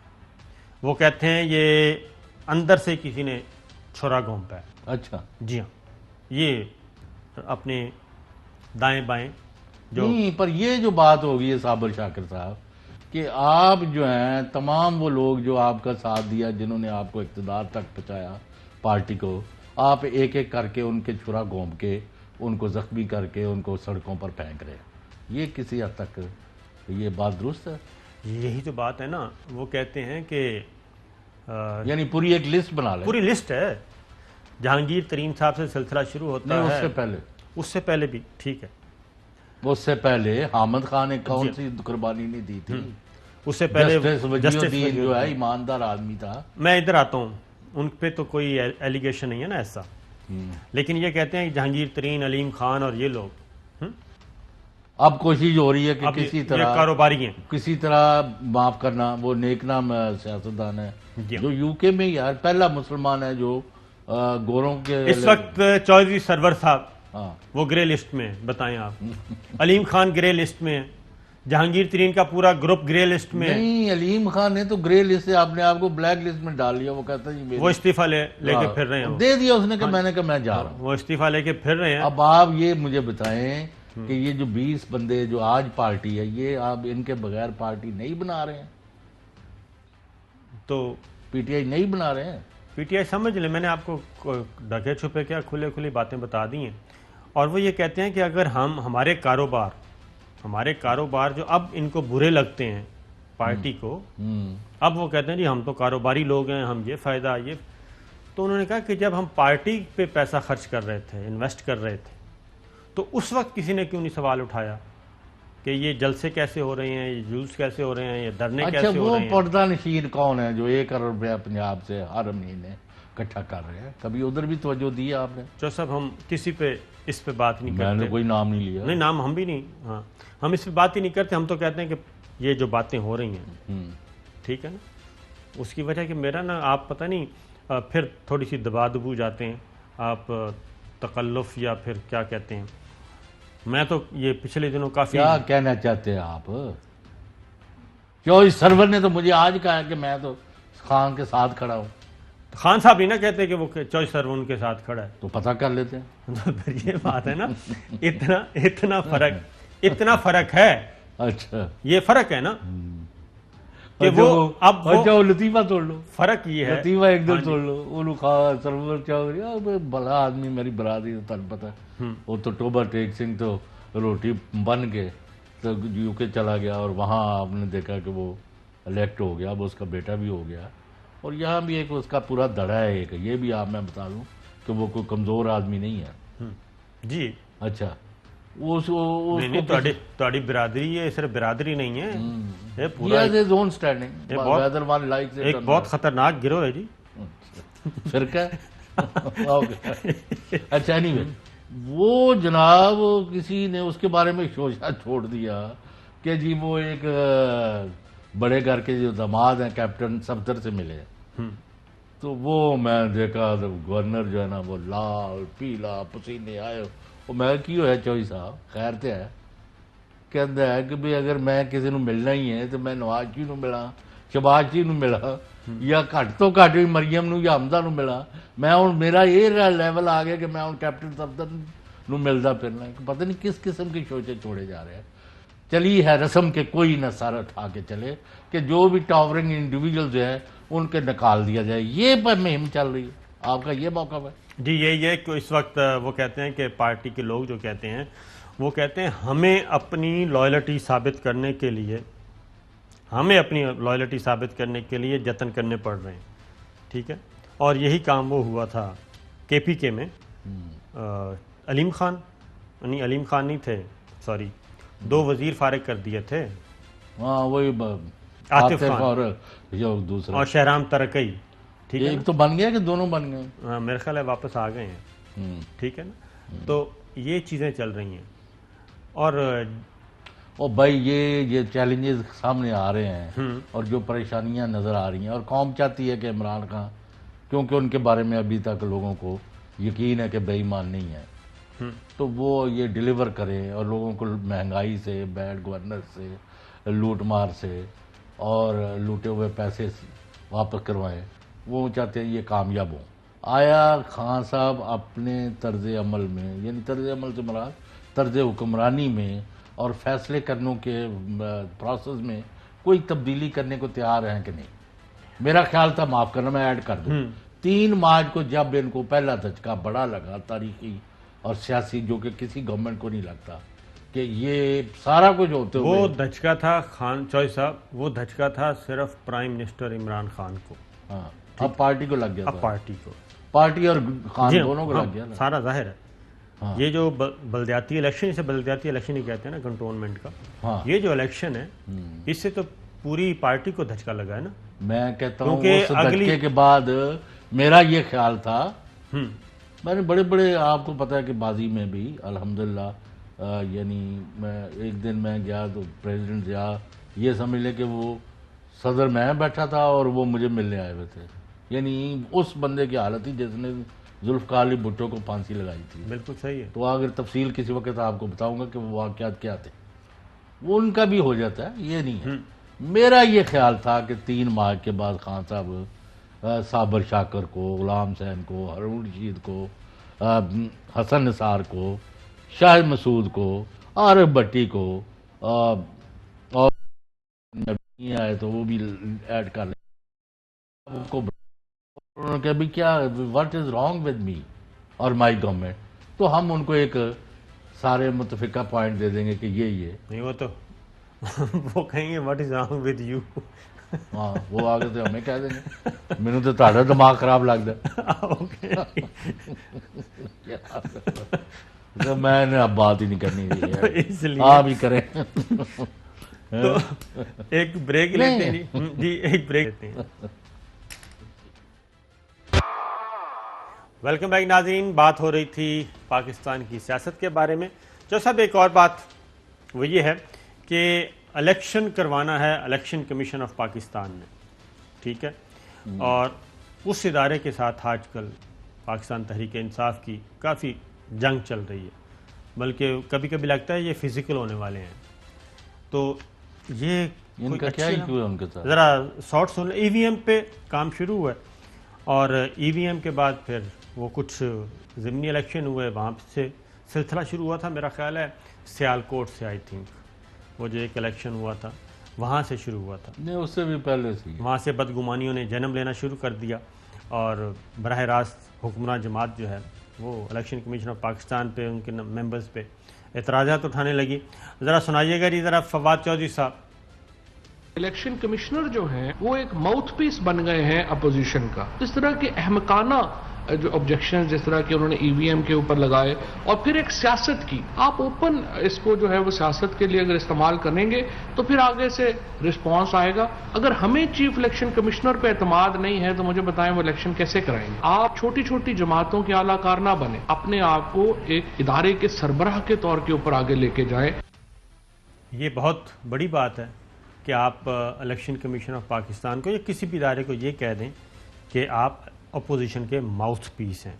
Speaker 1: وہ کہتے ہیں یہ اندر سے کسی نے چھرا گھونپا ہے۔
Speaker 2: اچھا،
Speaker 1: جی ہاں، یہ اپنے دائیں بائیں جو
Speaker 2: نہیں، پر یہ جو بات ہوگی ہے صابر شاکر صاحب کہ آپ جو ہیں تمام وہ لوگ جو آپ کا ساتھ دیا، جنہوں نے آپ کو اقتدار تک پہنچایا پارٹی کو، آپ ایک ایک کر کے ان کے چھرا گھونپ کے، ان کو زخمی کر کے، ان کو سڑکوں پر پھینک رہے ہیں، یہ کسی حد تک یہ بات درست ہے؟
Speaker 1: یہی تو بات ہے نا۔ وہ کہتے ہیں کہ
Speaker 2: یعنی پوری ایک لسٹ بنا لیں۔
Speaker 1: پوری لسٹ ہے، جہانگیر ترین صاحب سے سلسلہ شروع ہوتا
Speaker 2: نہیں،
Speaker 1: ہے، اس سے پہلے بھی، ٹھیک ہے،
Speaker 2: اس سے پہلے حامد خان نے کون سی قربانی نہیں دی تھی؟
Speaker 1: اس سے پہلے
Speaker 2: جسٹس وجیہ الدین جو ہے ایماندار آدمی تھا۔
Speaker 1: میں ادھر آتا ہوں، ان پہ تو کوئی ایلیگیشن نہیں ہے نا ایسا، لیکن یہ کہتے ہیں کہ جہانگیر ترین، علیم خان اور یہ لوگ
Speaker 2: اب کوشش ہو رہی ہے کہ کسی طرح
Speaker 1: کاروباری ہیں،
Speaker 2: کسی طرح معاف کرنا۔ وہ نیک نام سیاستدان ہے جو یو کے میں یار پہلا مسلمان ہے جو گوروں کے
Speaker 1: اس وقت چودھری سرور صاحب
Speaker 2: ہاں
Speaker 1: وہ گرے لسٹ میں، بتائیں آپ۔ علیم خان گرے لسٹ میں، جہانگیر ترین کا پورا گروپ گرے لسٹ میں۔
Speaker 2: نہیں، علیم خان نے تو گرے لسٹ سے اپنے آپ کو بلیک لسٹ میں ڈال لیا۔ وہ کہتا ہے جی
Speaker 1: وہ استعفیٰ لے کے پھر رہے ہیں،
Speaker 2: دے دیا اس نے کہ میں نے کہا میں جا رہا ہوں۔
Speaker 1: وہ استعفیٰ لے کے پھر رہے ہیں۔
Speaker 2: اب آپ یہ مجھے بتائیں کہ یہ جو 20 بندے جو آج پارٹی ہے، یہ آپ ان کے بغیر پارٹی نہیں بنا رہے ہیں؟
Speaker 1: تو
Speaker 2: پی ٹی آئی نہیں بنا رہے ہیں؟
Speaker 1: پی ٹی آئی سمجھ لیں، میں نے آپ کو ڈھکے چھپے کیا کھلی باتیں بتا دی ہیں، اور وہ یہ کہتے ہیں کہ اگر ہمارے کاروبار جو اب ان کو برے لگتے ہیں پارٹی کو، اب وہ کہتے ہیں جی ہم تو کاروباری لوگ ہیں، ہم یہ فائدہ یہ، تو انہوں نے کہا کہ جب ہم پارٹی پہ پیسہ خرچ کر رہے تھے، انویسٹ کر رہے تھے، تو اس وقت کسی نے کیوں نہیں سوال اٹھایا کہ یہ جلسے کیسے ہو رہے ہیں، یہ جلوس کیسے ہو رہے ہیں، یہ دھرنے کیسے
Speaker 2: اچھا،
Speaker 1: ہو
Speaker 2: وہ
Speaker 1: رہے ہیں؟
Speaker 2: پردہ نشین کون ہے جو 1 کروڑ روپیہ پنجاب سے ہر مہینے اکٹھا کر رہے ہیں؟ کبھی ادھر بھی توجہ دی ہے آپ نے؟
Speaker 1: جو صاحب ہم کسی پہ اس پہ بات نہیں
Speaker 2: میں نے
Speaker 1: کرتے،
Speaker 2: کوئی نام نہیں لیا۔
Speaker 1: نہیں نام ہم بھی نہیں، ہاں ہم اس پہ بات ہی نہیں کرتے، ہم تو کہتے ہیں کہ یہ جو باتیں ہو رہی ہیں، ٹھیک ہے نا، اس کی وجہ کہ میرا نا آپ پتہ نہیں پھر تھوڑی سی دبا دبو جاتے ہیں آپ، تکلف یا پھر کیا کہتے ہیں۔ میں تو یہ پچھلے دنوں کافی
Speaker 2: کیا کہنا چاہتے ہیں آپ؟ چوہدری سرور نے تو مجھے آج کہا کہ میں تو خان کے ساتھ کھڑا ہوں۔
Speaker 1: خان صاحب نہیں نہ کہتے کہ وہ چوہدری سرور ان کے ساتھ کھڑا ہے،
Speaker 2: تو پتہ کر لیتے ہیں۔
Speaker 1: تو پھر یہ بات ہے نا، اتنا فرق ہے،
Speaker 2: اچھا،
Speaker 1: یہ فرق ہے نا کہ وہ اب
Speaker 2: اچھا وہ لطیفہ توڑ لو،
Speaker 1: فرق یہ ہے،
Speaker 2: لطیفہ ایک دل توڑ لو۔ وہ خان سرور چودھری بڑا آدمی، میری برادری تو تن پتہ ہے، وہ تو ٹوبہ ٹیک سنگھ تو روٹی بن کے تو یو کے چلا گیا، اور وہاں آپ نے دیکھا کہ وہ الیکٹ ہو گیا، اب اس کا بیٹا بھی ہو گیا، اور یہاں بھی ایک اس کا پورا دڑا ہے ایک۔ یہ بھی آپ میں بتا دوں کہ وہ کوئی کمزور آدمی نہیں ہے۔
Speaker 1: جی
Speaker 2: اچھا،
Speaker 1: تہاڈی برادری ہے، صرف برادری نہیں ہے، یہ پورا
Speaker 2: ایک
Speaker 1: بہت خطرناک گروہ ہے جی،
Speaker 2: فرقہ۔ اچھا، نہیں وہ جناب کسی نے اس کے بارے میں شوشہ چھوڑ دیا کہ جی وہ ایک بڑے گھر کے جو داماد ہیں کیپٹن صفدر سے ملے، تو وہ میں دیکھا تو گورنر جو ہے نا وہ لال پیلا پسینے آئے. وہ میں کی ہویا چوئی صاحب خیر تے ہے کہندا ہے کہ بھی اگر میں کسی نو ملنا ہی ہے تو میں نواز شریف نو ملا, شہباز شریف نو ملا, یا گھٹ تو گھٹ مریم نو یا حمزہ نو ملا. میں ہن میرا یہ لیول آ گیا کہ میں ہن کیپٹن صفدر نو ملدا پھرنا. پتہ نہیں کس قسم کی سوچیں چھوڑے جا رہے ہیں. چلی ہے رسم کے کوئی نہ سر اٹھا کے چلے کہ جو بھی ٹاورنگ انڈیویجول جو ہے ان کے نکال دیا جائے. یہ پر مہم چل رہی ہے. آپ کا یہ موقع ہے
Speaker 1: جی یہی ہے کہ اس وقت وہ کہتے ہیں کہ پارٹی کے لوگ جو کہتے ہیں وہ کہتے ہیں ہمیں اپنی لائلٹی ثابت کرنے کے لیے جتن کرنے پڑ رہے ہیں. ٹھیک ہے, اور یہی کام وہ ہوا تھا کے پی کے میں. علیم خان نہیں تھے, سوری, 2 وزیر فارغ کر دیے تھے.
Speaker 2: ہاں وہی
Speaker 1: عاطف خان
Speaker 2: اور دوسرا
Speaker 1: اور شہرام ترکئی. ٹھیک ہے,
Speaker 2: ایک تو بن گیا کہ دونوں بن گئے.
Speaker 1: میرے خیال ہے واپس آ گئے ہیں. ٹھیک ہے نا, تو یہ چیزیں چل رہی ہیں. اور
Speaker 2: بھائی یہ چیلنجز سامنے آ رہے ہیں اور جو پریشانیاں نظر آ رہی ہیں, اور قوم چاہتی ہے کہ عمران خان, کیونکہ ان کے بارے میں ابھی تک لوگوں کو یقین ہے کہ بے ایمان نہیں ہے, تو وہ یہ ڈیلیور کریں اور لوگوں کو مہنگائی سے, بیڈ گورنر سے, لوٹ مار سے اور لوٹے ہوئے پیسے واپس کروائیں. وہ چاہتے ہیں یہ کامیاب ہوں. آیا خان صاحب اپنے طرز عمل میں, یعنی طرز عمل سے مراد طرز حکمرانی میں اور فیصلے کرنے کے پروسیس میں کوئی تبدیلی کرنے کو تیار ہیں کہ نہیں؟ میرا خیال تھا, معاف کرنا میں ایڈ کر دوں, 3 مارچ کو جب ان کو پہلا دھچکا بڑا لگا تاریخی اور سیاسی, جو کہ کسی گورنمنٹ کو نہیں لگتا کہ یہ سارا کچھ ہوتے ہوئے,
Speaker 1: وہ دھچکا تھا خان چوئی صاحب, وہ دھچکا تھا صرف پرائم منسٹر عمران خان کو.
Speaker 2: ہاں اب پارٹی کو لگ گیا,
Speaker 1: اب پارٹی کو,
Speaker 2: پارٹی اور خان دونوں کو لگ گیا نا.
Speaker 1: سارا ظاہر ہے. یہ جو بلدیاتی الیکشن, اسے بلدیاتی الیکشن ہی کہتے ہیں نا, کنٹونمنٹ کا, یہ جو الیکشن ہے اس سے تو پوری پارٹی کو دھچکا لگا ہے نا.
Speaker 2: میں کہتا ہوں اس دھچکے کے بعد میرا یہ خیال تھا, میں نے بڑے آپ کو پتا ہے کہ بازی میں بھی الحمدللہ, یعنی میں ایک دن میں گیا تو پریزیڈنٹ یہ سمجھ لے کہ وہ صدر میں بیٹھا تھا اور وہ مجھے ملنے آئے ہوئے تھے. یعنی اس بندے کی حالت تھی جس نے ذوالفقار علی بھٹو کو پھانسی لگائی تھی.
Speaker 1: بالکل صحیح ہے.
Speaker 2: تو اگر تفصیل کسی وقت آپ کو بتاؤں گا کہ وہ واقعات کیا تھے. وہ ان کا بھی ہو جاتا ہے, یہ نہیں ہے. میرا یہ خیال تھا کہ 3 مارچ کے بعد خان صاحب صابر شاکر کو, غلام حسین کو, ہارون رشید کو, حسن نثار کو, شاہد مسعود کو, عارف بھٹی کو, اور نہیں آئے تو وہ بھی ایڈ کر لیں. انہوں نے کہا بھی کیا what is wrong with me اور مائی گورنمنٹ, تو ہم ان کو ایک سارے متفقہ پوائنٹ دے دیں گے کہ یہ
Speaker 1: نہیں, وہ تو وہ کہیں گے what is wrong with you.
Speaker 2: ہاں وہ آگے تو ہمیں کہہ دیں گے, میرے تو تہاڈا دماغ خراب لگتا ہے. میں نے اب بات ہی نہیں کرنی, آپ ہی کریں.
Speaker 1: تو ایک بریک لیتے ہیں جی, ایک بریک لیتے ہیں. ویلکم بیک ناظرین. بات ہو رہی تھی پاکستان کی سیاست کے بارے میں. جو صاحب ایک اور بات وہ یہ ہے کہ الیکشن کروانا ہے الیکشن کمیشن آف پاکستان نے. ٹھیک ہے, اور اس ادارے کے ساتھ آج کل پاکستان تحریک انصاف کی کافی جنگ چل رہی ہے, بلکہ کبھی کبھی لگتا ہے یہ فزیکل ہونے والے ہیں. تو یہ
Speaker 2: ان کا کیا ایشو ہے ان کے ساتھ؟
Speaker 1: ذرا شارٹ سن. ای وی ایم پہ کام شروع ہوا ہے, اور ای وی ایم کے بعد پھر وہ کچھ ضمنی الیکشن ہوئے, وہاں سے سلسلہ شروع ہوا تھا. میرا خیال ہے سیالکوٹ سے, آئی تھنک وہ جو ایک الیکشن ہوا تھا وہاں سے شروع ہوا تھا.
Speaker 2: نہیں, اس سے بھی پہلے سے
Speaker 1: وہاں سے بدگمانیوں نے جنم لینا شروع کر دیا, اور براہ راست حکمراں جماعت جو ہے وہ الیکشن کمیشن آف پاکستان پہ, ان کے ممبرز پہ اعتراضات اٹھانے لگی. ذرا سنائیے گا جی ذرا فواد چودھری صاحب.
Speaker 4: الیکشن کمشنر جو ہیں وہ ایک ماؤتھ پیس بن گئے ہیں اپوزیشن کا. اس طرح کے احمقانہ جو آبجیکشن جس طرح کے انہوں نے ای وی ایم کے اوپر لگائے, اور پھر ایک سیاست کی آپ اوپن اس کو جو ہے وہ سیاست کے لیے اگر استعمال کریں گے تو پھر آگے سے رسپانس آئے گا. اگر ہمیں چیف الیکشن کمشنر پہ اعتماد نہیں ہے تو مجھے بتائیں وہ الیکشن کیسے کرائیں گے؟ آپ چھوٹی چھوٹی جماعتوں کے اعلی کار نہ بنیں, اپنے آپ کو ایک ادارے کے سربراہ کے طور کے اوپر آگے لے کے جائیں.
Speaker 1: یہ بہت بڑی بات ہے کہ آپ الیکشن کمیشن آف پاکستان کو یا کسی بھی ادارے کو یہ کہہ دیں کہ آپ اپوزیشن کے ماؤتھ پیس ہیں.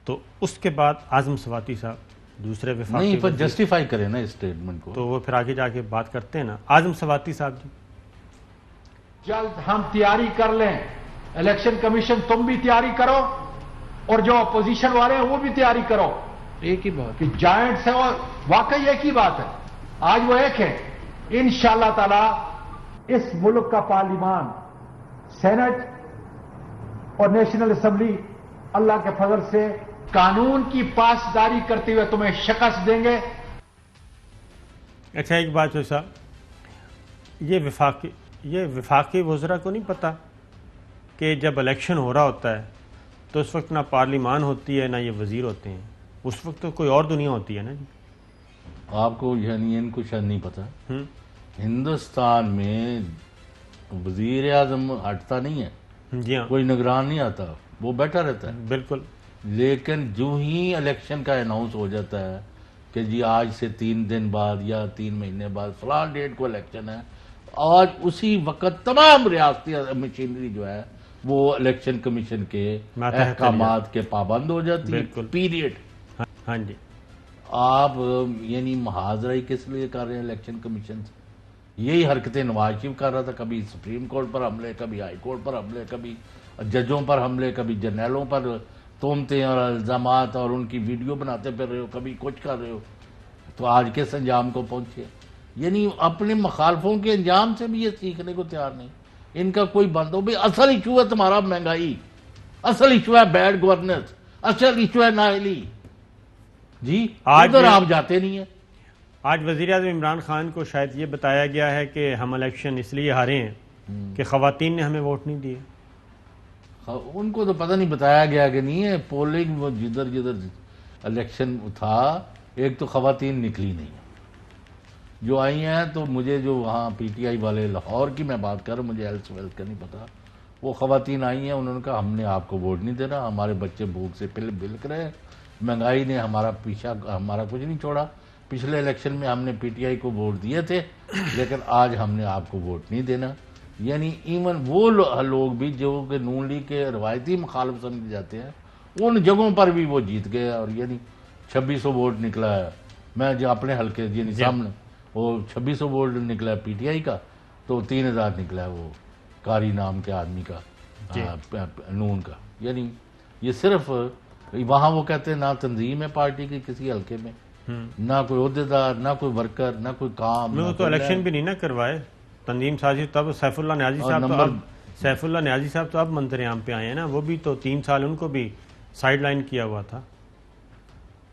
Speaker 1: تو اس کے بعد اعظم سواتی صاحب دوسرے وفاقی
Speaker 2: نہیں، پر
Speaker 1: وزیر،
Speaker 2: جسٹیفائی کریں نا اسٹیٹمنٹ کو.
Speaker 1: تو وہ پھر آگے جا کے بات کرتے ہیں نا. اعظم سواتی صاحب جی.
Speaker 5: جلد ہم تیاری کر لیں، الیکشن کمیشن تم بھی تیاری کرو اور جو اپوزیشن والے ہیں وہ بھی تیاری کرو.
Speaker 4: ایک ہی بات.
Speaker 5: کہ جائنٹس ہیں اور واقعی ایک ہی بات ہے، آج وہ ایک ہے. انشاءاللہ تعالی اس ملک کا پارلیمان، سینٹ اور نیشنل اسمبلی اللہ کے فضل سے قانون کی پاسداری کرتے ہوئے تمہیں شکست دیں گے.
Speaker 1: اچھا ایک بات صاحب، یہ وفاقی وزراء کو نہیں پتا کہ جب الیکشن ہو رہا ہوتا ہے تو اس وقت نہ پارلیمان ہوتی ہے نہ یہ وزیر ہوتے ہیں، اس وقت تو کوئی اور دنیا ہوتی ہے نا جی.
Speaker 2: آپ کو یعنی ان کو شاید نہیں پتا،
Speaker 1: ہم،
Speaker 2: ہندوستان میں وزیر اعظم ہٹتا نہیں ہے،
Speaker 1: جی ہاں
Speaker 2: کوئی نگران نہیں آتا، وہ بیٹھا رہتا ہے.
Speaker 1: بالکل.
Speaker 2: لیکن جو ہی الیکشن کا اناؤنس ہو جاتا ہے کہ جی آج سے 3 دن بعد یا 3 مہینے بعد فلاں ڈیٹ کو الیکشن ہے، آج اسی وقت تمام ریاستی مشینری جو ہے وہ الیکشن کمیشن کے
Speaker 1: ماتحت
Speaker 2: احکامات کے پابند ہو جاتی ہے.
Speaker 1: بالکل.
Speaker 2: پیریڈ.
Speaker 1: ہاں جی.
Speaker 2: آپ یعنی محاذرہ ہی کس لیے کر رہے ہیں الیکشن کمیشن سے؟ یہی حرکتیں نواز شریف کر رہا تھا، کبھی سپریم کورٹ پر حملے، کبھی ہائی کورٹ پر حملے، کبھی ججوں پر حملے، کبھی جرنیلوں پر تہمتیں اور الزامات اور ان کی ویڈیو بناتے پھر رہے ہو، کبھی کچھ کر رہے ہو. تو آج کس انجام کو پہنچے؟ یعنی اپنے مخالفوں کے انجام سے بھی یہ سیکھنے کو تیار نہیں. ان کا کوئی بند ہو. اصل ایشو ہے تمہارا مہنگائی، اصل ایشو ہے بیڈ گورننس، اصل ایشو ہے نااہلی. جی ادھر آپ جاتے نہیں ہیں.
Speaker 1: آج وزیر اعظم عمران خان کو شاید یہ بتایا گیا ہے کہ ہم الیکشن اس لیے ہارے ہیں کہ خواتین نے ہمیں ووٹ نہیں دیے.
Speaker 2: ان کو تو پتہ نہیں بتایا گیا کہ نہیں ہے. پولنگ وہ جدھر جدھر الیکشن تھا ایک تو خواتین نکلی نہیں جو آئی ہیں. تو مجھے جو وہاں پی ٹی آئی والے لاہور کی میں بات کر رہا ہوں، مجھے ایلس ویلس کا نہیں پتا، وہ خواتین آئی ہیں، انہوں نے کہا ہم نے آپ کو ووٹ نہیں دینا، ہمارے بچے بھوک سے بلک رہے ہیں، مہنگائی نے ہمارا پیچھا، ہمارا کچھ نہیں چھوڑا. پچھلے الیکشن میں ہم نے پی ٹی آئی کو ووٹ دیے تھے لیکن آج ہم نے آپ کو ووٹ نہیں دینا. یعنی ایون وہ لوگ بھی جو کہ نون لیگ کے روایتی مخالف سمجھے جاتے ہیں ان جگہوں پر بھی وہ جیت گئے. اور یعنی 2600 ووٹ نکلا ہے. میں جو اپنے حلقے یعنی سامنے وہ 2600 ووٹ نکلا ہے پی ٹی آئی کا، تو 3000 نکلا ہے وہ قاری نام کے آدمی کا نون کا. یعنی یہ صرف وہاں وہ کہتے ہیں نہ تنظیم ہے پارٹی کی کسی حلقے میں، نہ کوئی عہدیدار، نہ کوئی ورکر، نہ کوئی کام.
Speaker 1: وہ تو الیکشن بھی نہیں نہ کروائے تنظیم سازی. تب سیف اللہ نیازی صاحب تو اب منظر عام پہ آئے ہیں نا. وہ بھی تو 3 سال ان کو بھی سائیڈ لائن کیا ہوا تھا.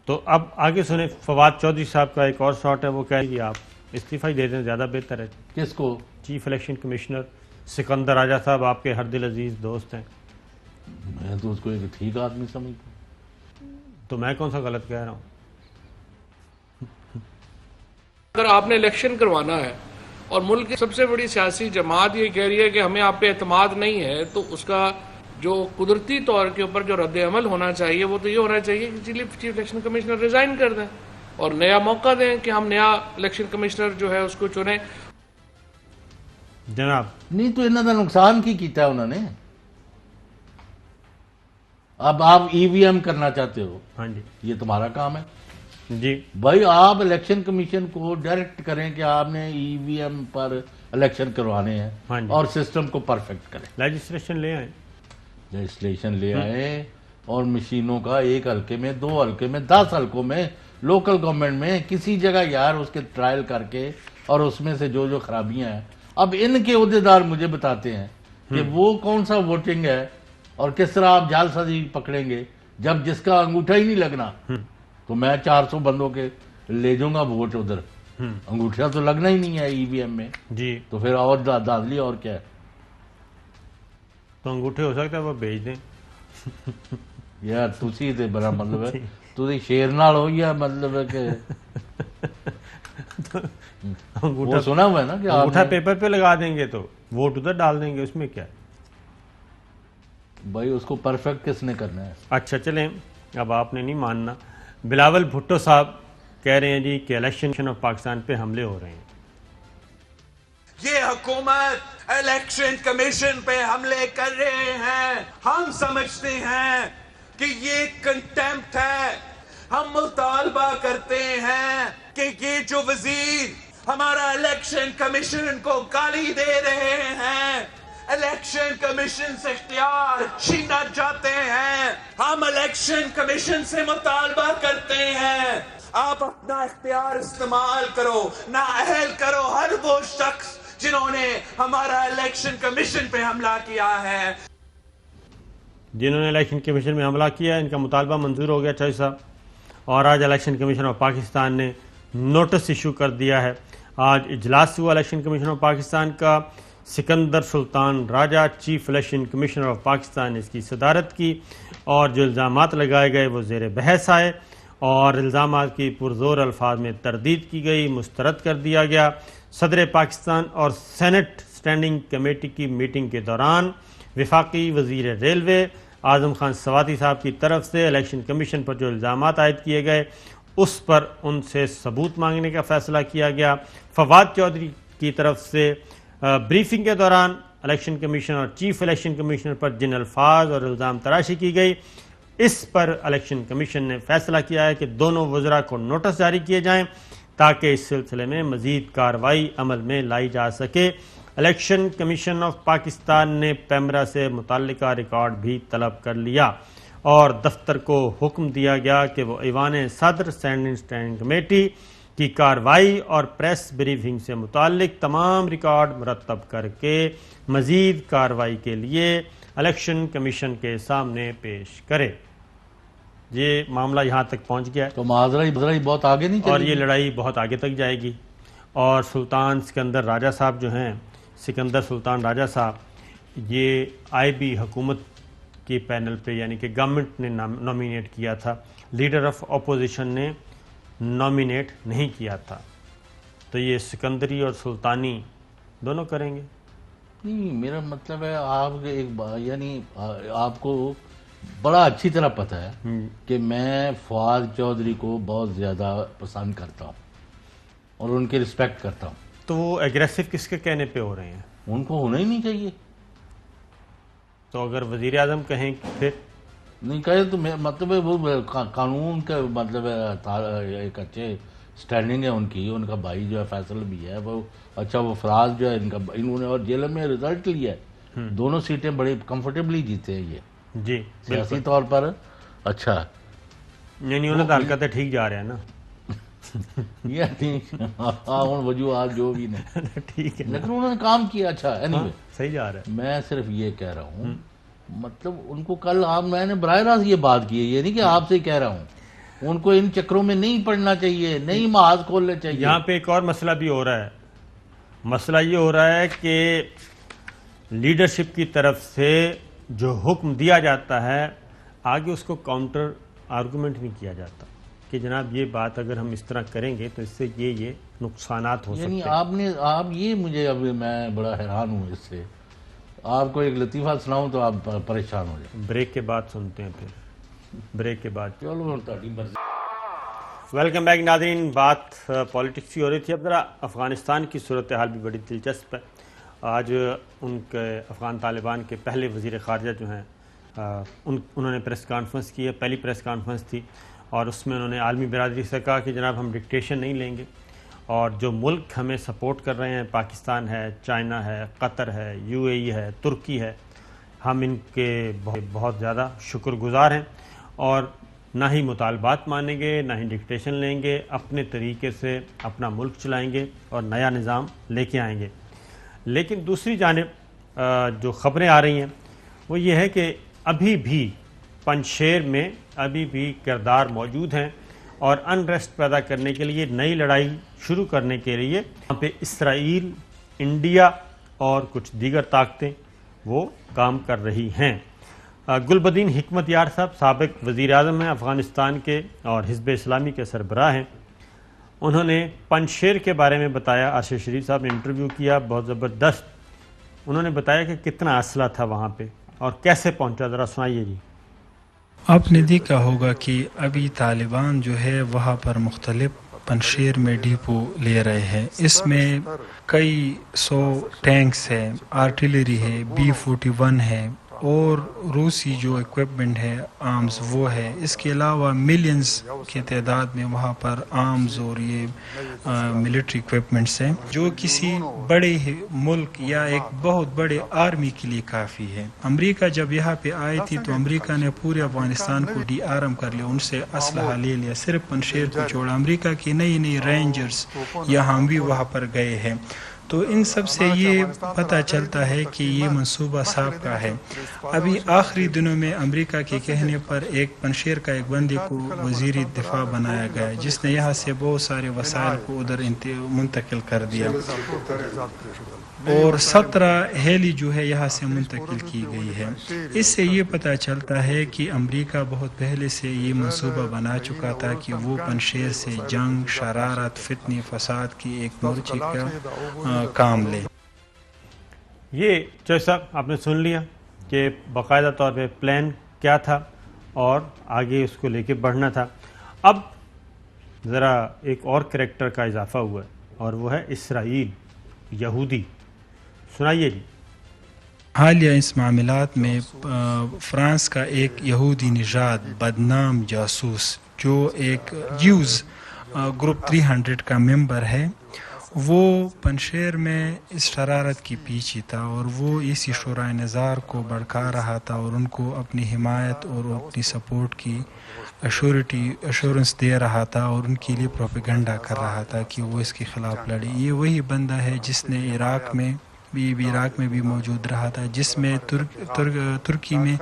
Speaker 1: تو اب آگے سنیں فواد چودھری صاحب کا ایک اور شاٹ ہے. وہ کہہ رہی آپ استعفی دے دیں زیادہ بہتر ہے.
Speaker 2: کس کو؟
Speaker 1: چیف الیکشن کمشنر سکندر راجہ صاحب آپ کے ہر دل عزیز دوست ہیں.
Speaker 2: میں تو اس کو ایک ٹھیک آدمی سمجھتا ہوں.
Speaker 1: تو میں کون سا غلط کہہ رہا ہوں؟
Speaker 4: اگر آپ نے الیکشن کروانا ہے اور ملک کی سب سے بڑی سیاسی جماعت یہ کہہ رہی ہے کہ ہمیں آپ پہ اعتماد نہیں ہے، تو اس کا جو قدرتی طور کے اوپر جو رد عمل ہونا چاہیے وہ تو یہ ہونا چاہیے کہ چیف الیکشن کمشنر ریزائن کر دیں اور نیا موقع دیں کہ ہم نیا الیکشن کمشنر جو ہے اس کو چنیں.
Speaker 1: جناب
Speaker 2: نہیں تو انہوں نے نقصان کی کیتا ہے انہوں نے. اب آپ ای وی ایم کرنا چاہتے ہو،
Speaker 1: ہاں جی
Speaker 2: یہ تمہارا کام ہے.
Speaker 1: جی
Speaker 2: بھائی آپ الیکشن کمیشن کو ڈائریکٹ کریں کہ آپ نے ای وی ایم پر الیکشن کروانے ہیں
Speaker 1: ہاں جی.
Speaker 2: اور سسٹم کو پرفیکٹ کریں.
Speaker 1: لیجسلیشن لے آئیں.
Speaker 2: لیجسلیشن لے آئیں اور مشینوں کا 1 حلقے میں 2 حلقے میں 10 حلقوں میں لوکل گورنمنٹ میں کسی جگہ یار اس کے ٹرائل کر کے اور اس میں سے جو خرابیاں ہیں. اب ان کے عہدیدار مجھے بتاتے ہیں کہ وہ کون سا ووٹنگ ہے اور کس طرح آپ جعل سازی پکڑیں گے جب جس کا انگوٹھا ہی نہیں لگنا. تو میں 400 بندوں کے لے جاؤں گا ووٹ ادھر، انگوٹھا تو لگنا ہی نہیں ہے ای وی ایم میں.
Speaker 1: جی
Speaker 2: تو پھر اور دادلی اور کیا ہے.
Speaker 1: تو انگوٹھے ہو سکتا ہے وہ بھیج دیں.
Speaker 2: یار تسی تے بڑا مطلب ہے تسی شیر نال ہو یا مطلب ہے کہ وہ سنا ہوا ہے نا کہ
Speaker 1: انگوٹھا پیپر پہ لگا دیں گے تو ووٹ ادھر ڈال دیں گے، اس میں کیا ہے.
Speaker 2: بھائی اس کو پرفیکٹ کس نے کرنا ہے.
Speaker 1: اچھا چلیں اب آپ نے نہیں ماننا. بلاول بھٹو صاحب کہہ رہے ہیں جی کہ الیکشن آف پاکستان پہ حملے ہو رہے ہیں.
Speaker 6: یہ حکومت الیکشن کمیشن پہ حملے کر رہے ہیں. ہم سمجھتے ہیں کہ یہ کنٹیمپٹ ہے. ہم مطالبہ کرتے ہیں کہ یہ جو وزیر ہمارا الیکشن کمیشن کو گالی دے رہے ہیں, الیکشن کمیشن سے اختیار چھینا چاہتے ہیں. ہم الیکشن کمیشن سے مطالبہ کرتے ہیں آپ اپنا اختیار استعمال کرو, نااہل کرو ہر وہ شخص جنہوں نے ہمارا الیکشن کمیشن پہ حملہ کیا ہے.
Speaker 1: جنہوں نے الیکشن کمیشن میں حملہ کیا ہے ان کا مطالبہ منظور ہو گیا چوہدری صاحب, اور آج الیکشن کمیشن آف پاکستان نے نوٹس ایشو کر دیا ہے. آج اجلاس ہوا الیکشن کمیشن آف پاکستان کا. Sikandar Sultan Raja chief election commissioner of Pakistan نے اس کی صدارت کی, اور جو الزامات لگائے گئے وہ زیر بحث آئے, اور الزامات کی پرزور الفاظ میں تردید کی گئی, مسترد کر دیا گیا. صدر پاکستان اور سینٹ اسٹینڈنگ کمیٹی کی میٹنگ کے دوران وفاقی وزیر ریلوے اعظم خان سواتی صاحب کی طرف سے الیکشن کمیشن پر جو الزامات عائد کیے گئے اس پر ان سے ثبوت مانگنے کا فیصلہ کیا گیا. فواد چودھری کی طرف سے بریفنگ کے دوران الیکشن کمیشن اور چیف الیکشن کمیشنر پر جن الفاظ اور الزام تراشی کی گئی اس پر الیکشن کمیشن نے فیصلہ کیا ہے کہ دونوں وزراء کو نوٹس جاری کیے جائیں تاکہ اس سلسلے میں مزید کارروائی عمل میں لائی جا سکے. الیکشن کمیشن آف پاکستان نے پیمرا سے متعلقہ ریکارڈ بھی طلب کر لیا, اور دفتر کو حکم دیا گیا کہ وہ ایوان صدر اسٹینڈنگ کمیٹی کی کارروائی اور پریس بریفنگ سے متعلق تمام ریکارڈ مرتب کر کے مزید کارروائی کے لیے الیکشن کمیشن کے سامنے پیش کرے. یہ معاملہ یہاں تک پہنچ گیا ہے
Speaker 2: تو معذرت بہت آگے نہیں چلی,
Speaker 1: اور یہ لڑائی بہت آگے تک جائے گی. اور سلطان سکندر راجہ صاحب جو ہیں, سکندر سلطان راجہ صاحب, یہ آئی بی حکومت کے پینل پہ یعنی کہ گورنمنٹ نے نامینیٹ کیا تھا, لیڈر آف اپوزیشن نے نامینیٹ نہیں کیا تھا. تو یہ سکندری اور سلطانی دونوں کریں گے.
Speaker 2: نہیں, میرا مطلب ہے آپ یعنی آپ کو بڑا اچھی طرح پتہ ہے کہ میں فواد چودھری کو بہت زیادہ پسند کرتا ہوں اور ان کی رسپیکٹ کرتا ہوں.
Speaker 1: تو وہ ایگریسو کس کے کہنے پہ ہو رہے ہیں؟
Speaker 2: ان کو ہونا ہی نہیں چاہیے.
Speaker 1: تو اگر وزیر اعظم کہیں پھر
Speaker 2: نہیں کہے تو مطلب ہے وہ قانون کا مطلب ہے ایک اچھے سٹینڈنگ ہے ان کی. ان کا بھائی جو ہے فیصل بھی ہے وہ اچھا, وہ فراز جو ہے ان کا, انہوں نے اور جیل میں رزلٹ لیا ہے, دونوں سیٹیں بڑی کمفرٹیبلی جیتے ہیں یہ
Speaker 1: جی
Speaker 2: سیاسی طور پر. اچھا
Speaker 1: یعنی انہیں تو حرکتیں ٹھیک جا رہے ہیں نا.
Speaker 2: یہ ٹھیک وجوہات جو بھی نہیں
Speaker 1: ٹھیک ہے
Speaker 2: لیکن انہوں نے کام کیا. اچھا anyway,
Speaker 1: صحیح جا رہا ہے.
Speaker 2: میں صرف یہ کہہ رہا ہوں مطلب ان کو کل میں نے براہ راست یہ بات کی ہے, یہ نہیں کہ آپ سے کہہ رہا ہوں, ان کو ان چکروں میں نہیں پڑنا چاہیے, نہیں محاذ کھولنے چاہیے.
Speaker 1: یہاں پہ ایک اور مسئلہ بھی ہو رہا ہے. مسئلہ یہ ہو رہا ہے کہ لیڈرشپ کی طرف سے جو حکم دیا جاتا ہے آگے اس کو کاؤنٹر آرگومنٹ نہیں کیا جاتا کہ جناب یہ بات اگر ہم اس طرح کریں گے تو اس سے یہ نقصانات ہو سکتے ہیں.
Speaker 2: یعنی آپ یہ مجھے اب میں بڑا حیران ہوں اس سے. آپ کو ایک لطیفہ سناؤں تو آپ پریشان ہو جائیں.
Speaker 1: بریک کے بعد سنتے ہیں, پھر بریک کے بعد.
Speaker 2: چلو
Speaker 1: ویلکم بیک ناظرین. بات پالیٹکس کی ہو رہی تھی. اب ذرا افغانستان کی صورتحال بھی بڑی دلچسپ ہے. آج ان کے افغان طالبان کے پہلے وزیر خارجہ جو ہیں انہوں نے پریس کانفرنس کی ہے, پہلی پریس کانفرنس تھی, اور اس میں انہوں نے عالمی برادری سے کہا کہ جناب ہم ڈکٹیشن نہیں لیں گے, اور جو ملک ہمیں سپورٹ کر رہے ہیں, پاکستان ہے, چائنا ہے, قطر ہے, یو اے ای ہے, ترکی ہے, ہم ان کے بہت زیادہ شکر گزار ہیں, اور نہ ہی مطالبات مانیں گے, نہ ہی ڈکٹیشن لیں گے, اپنے طریقے سے اپنا ملک چلائیں گے اور نیا نظام لے کے آئیں گے. لیکن دوسری جانب جو خبریں آ رہی ہیں وہ یہ ہے کہ ابھی بھی پنجشیر میں ابھی بھی کردار موجود ہیں, اور انریسٹ پیدا کرنے کے لیے, نئی لڑائی شروع کرنے کے لیے وہاں پہ اسرائیل, انڈیا اور کچھ دیگر طاقتیں وہ کام کر رہی ہیں. گلبدین حکمت یار صاحب سابق وزیر اعظم ہیں افغانستان کے اور حزب اسلامی کے سربراہ ہیں. انہوں نے پنجشیر کے بارے میں بتایا. ارشد شریف صاحب نے انٹرویو کیا, بہت زبردست. انہوں نے بتایا کہ کتنا اسلحہ تھا وہاں پہ اور کیسے پہنچا, ذرا سنائیے جی.
Speaker 7: آپ نے دیکھا ہوگا کہ ابھی طالبان جو ہے وہاں پر مختلف پنشیر میں ڈیپو لے رہے ہیں. اس میں کئی 100 ٹینکس ہے, آرٹلری ہے, B-41 ہے اور روسی جو اکوپمنٹ ہے آرمز وہ ہے. اس کے علاوہ ملینز کی تعداد میں وہاں پر آرمز اور یہ ملٹری اکوپمنٹس ہیں جو کسی بڑے ملک یا ایک بہت بڑے آرمی کے لیے کافی ہے. امریکہ جب یہاں پہ آئی تھی تو امریکہ نے پورے افغانستان کو ڈی آرم کر لیا, ان سے اسلحہ لے لیا, صرف پنشیر کو چھوڑا. امریکہ کی نئی رینجرز یہاں بھی وہاں پر گئے ہیں. تو ان سب سے یہ پتہ چلتا ہے کہ یہ منصوبہ صاحب کا ہے. ابھی آخری دنوں میں امریکہ کے کہنے پر ایک پنشیر کا ایک بندے کو وزیر دفاع بنایا گیا جس نے یہاں سے بہت سارے وسائل کو ادھر منتقل کر دیا اور 17 ہیلی جو ہے یہاں سے منتقل کی گئی ہے. اس سے یہ پتہ چلتا ہے کہ امریکہ بہت پہلے سے یہ منصوبہ بنا چکا تھا کہ وہ پنشیر سے جنگ, شرارت, فتنی, فساد کی ایک مورچے کا کام لے.
Speaker 1: یہ چوہے صاحب آپ نے سن لیا کہ باقاعدہ طور پہ پلان کیا تھا اور آگے اس کو لے کے بڑھنا تھا. اب ذرا ایک اور کریکٹر کا اضافہ ہوا ہے اور وہ ہے اسرائیل, یہودی. سنائیے جی.
Speaker 7: حالیہ اس معاملات میں فرانس کا ایک یہودی نژاد بدنام جاسوس جو ایک جیوز گروپ 300 کا ممبر ہے, وہ پنشیر میں اس شرارت کی پیچھے تھا اور وہ اسی شورائے نظار کو بھڑکا رہا تھا اور ان کو اپنی حمایت اور اپنی سپورٹ کی ایشورنس دے رہا تھا اور ان کے لیے پروپیگنڈا کر رہا تھا کہ وہ اس کے خلاف لڑے. یہ وہی بندہ ہے جس نے عراق میں بھی موجود رہا تھا, جس میں ترکی میں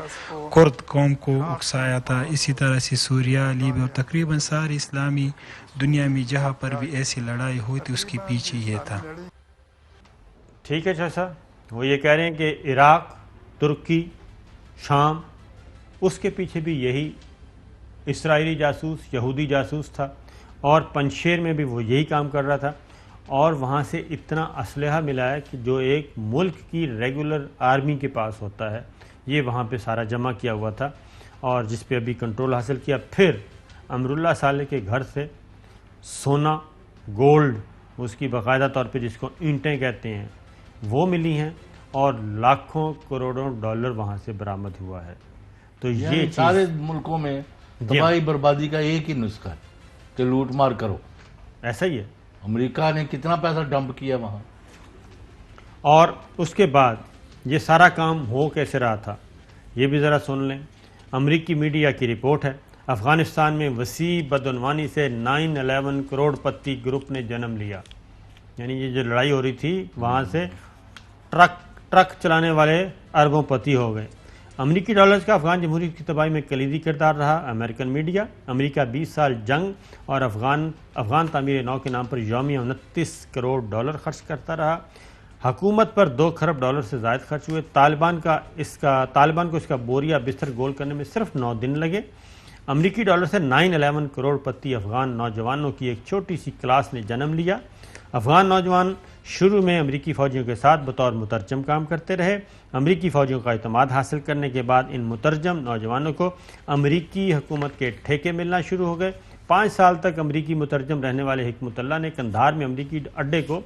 Speaker 7: کرد قوم کو اکسایا تھا. اسی طرح سے سوریہ, لیبیا اور تقریباً ساری اسلامی دنیا میں جہاں پر بھی ایسی لڑائی ہوئی تھی اس کے پیچھے یہ تھا.
Speaker 1: ٹھیک ہے شاہ صاحب, وہ یہ کہہ رہے ہیں کہ عراق, ترکی, شام, اس کے پیچھے بھی یہی اسرائیلی جاسوس, یہودی جاسوس تھا اور پنشیر میں بھی وہ یہی کام کر رہا تھا. اور وہاں سے اتنا اسلحہ ملا ہے کہ جو ایک ملک کی ریگولر آرمی کے پاس ہوتا ہے یہ وہاں پہ سارا جمع کیا ہوا تھا اور جس پہ ابھی کنٹرول حاصل کیا. پھر امراللہ صالح کے گھر سے سونا, گولڈ, اس کی باقاعدہ طور پہ جس کو اینٹیں کہتے ہیں وہ ملی ہیں اور لاکھوں کروڑوں ڈالر وہاں سے برآمد ہوا ہے. تو یہ
Speaker 2: سارے ملکوں میں تباہی بربادی کا ایک ہی نسخہ ہے کہ لوٹ مار کرو.
Speaker 1: ایسا ہی ہے.
Speaker 2: امریکہ نے کتنا پیسہ ڈمپ کیا وہاں.
Speaker 1: اور اس کے بعد یہ سارا کام ہو کیسے رہا تھا یہ بھی ذرا سن لیں. امریکی میڈیا کی رپورٹ ہے, افغانستان میں وسیع بدعنوانی سے 9/11 کروڑ پتی گروپ نے جنم لیا. یعنی یہ جو لڑائی ہو رہی تھی وہاں سے ٹرک چلانے والے اربوں پتی ہو گئے. امریکی ڈالرز کا افغان جمہوریت کی تباہی میں کلیدی کردار رہا. امریکن میڈیا, امریکہ 20 سال جنگ اور افغان تعمیر نو کے نام پر یومیہ 29 کروڑ ڈالر خرچ کرتا رہا. حکومت پر 2 خرب ڈالر سے زائد خرچ ہوئے. طالبان کو اس کا بوریا بستر گول کرنے میں صرف 9 دن لگے. امریکی ڈالر سے 9/11 کروڑ پتی افغان نوجوانوں کی ایک چھوٹی سی کلاس نے جنم لیا. افغان نوجوان شروع میں امریکی فوجیوں کے ساتھ بطور مترجم کام کرتے رہے. امریکی فوجیوں کا اعتماد حاصل کرنے کے بعد ان مترجم نوجوانوں کو امریکی حکومت کے ٹھیکے ملنا شروع ہو گئے. 5 سال تک امریکی مترجم رہنے والے حکمت اللہ نے قندھار میں امریکی اڈے کو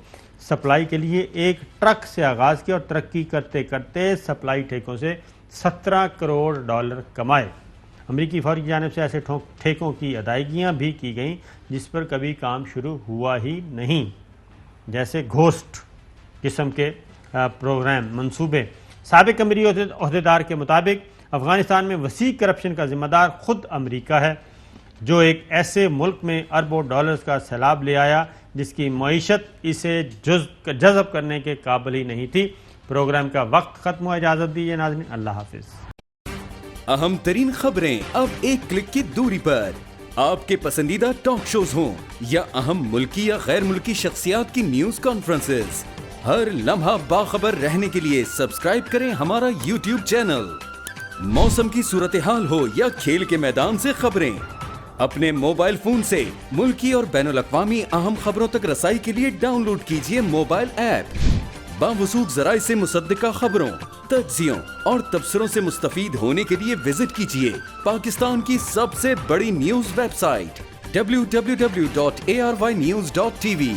Speaker 1: سپلائی کے لیے ایک ٹرک سے آغاز کیا اور ترقی کرتے کرتے سپلائی ٹھیکوں سے 17 کروڑ ڈالر کمائے. امریکی فوج کی جانب سے ایسے ٹھیکوں کی ادائیگیاں بھی کی گئیں جس پر کبھی کام شروع ہوا ہی نہیں, جیسے گھوسٹ قسم کے پروگرام منصوبے. سابق امریکی عہدیدار کے مطابق افغانستان میں وسیع کرپشن کا ذمہ دار خود امریکہ ہے جو ایک ایسے ملک میں اربوں ڈالرز کا سیلاب لے آیا جس کی معیشت اسے جذب کرنے کے قابل ہی نہیں تھی. پروگرام کا وقت ختم ہوا, اجازت دیجیے ناظرین, اللہ حافظ.
Speaker 8: اہم ترین خبریں اب ایک کلک کی دوری پر. آپ کے پسندیدہ ٹاک شوز ہوں یا اہم ملکی یا غیر ملکی شخصیات کی نیوز کانفرنسز, ہر لمحہ باخبر رہنے کے لیے سبسکرائب کریں ہمارا یوٹیوب چینل. موسم کی صورتحال ہو یا کھیل کے میدان سے خبریں, اپنے موبائل فون سے ملکی اور بین الاقوامی اہم خبروں تک رسائی کے لیے ڈاؤن لوڈ کیجیے موبائل ایپ. باوثوق ذرائع سے مصدقہ خبروں, تجزیوں اور تبصروں سے مستفید ہونے کے لیے وزٹ کیجیے پاکستان کی سب سے بڑی نیوز ویب سائٹ www.arYnews.tv।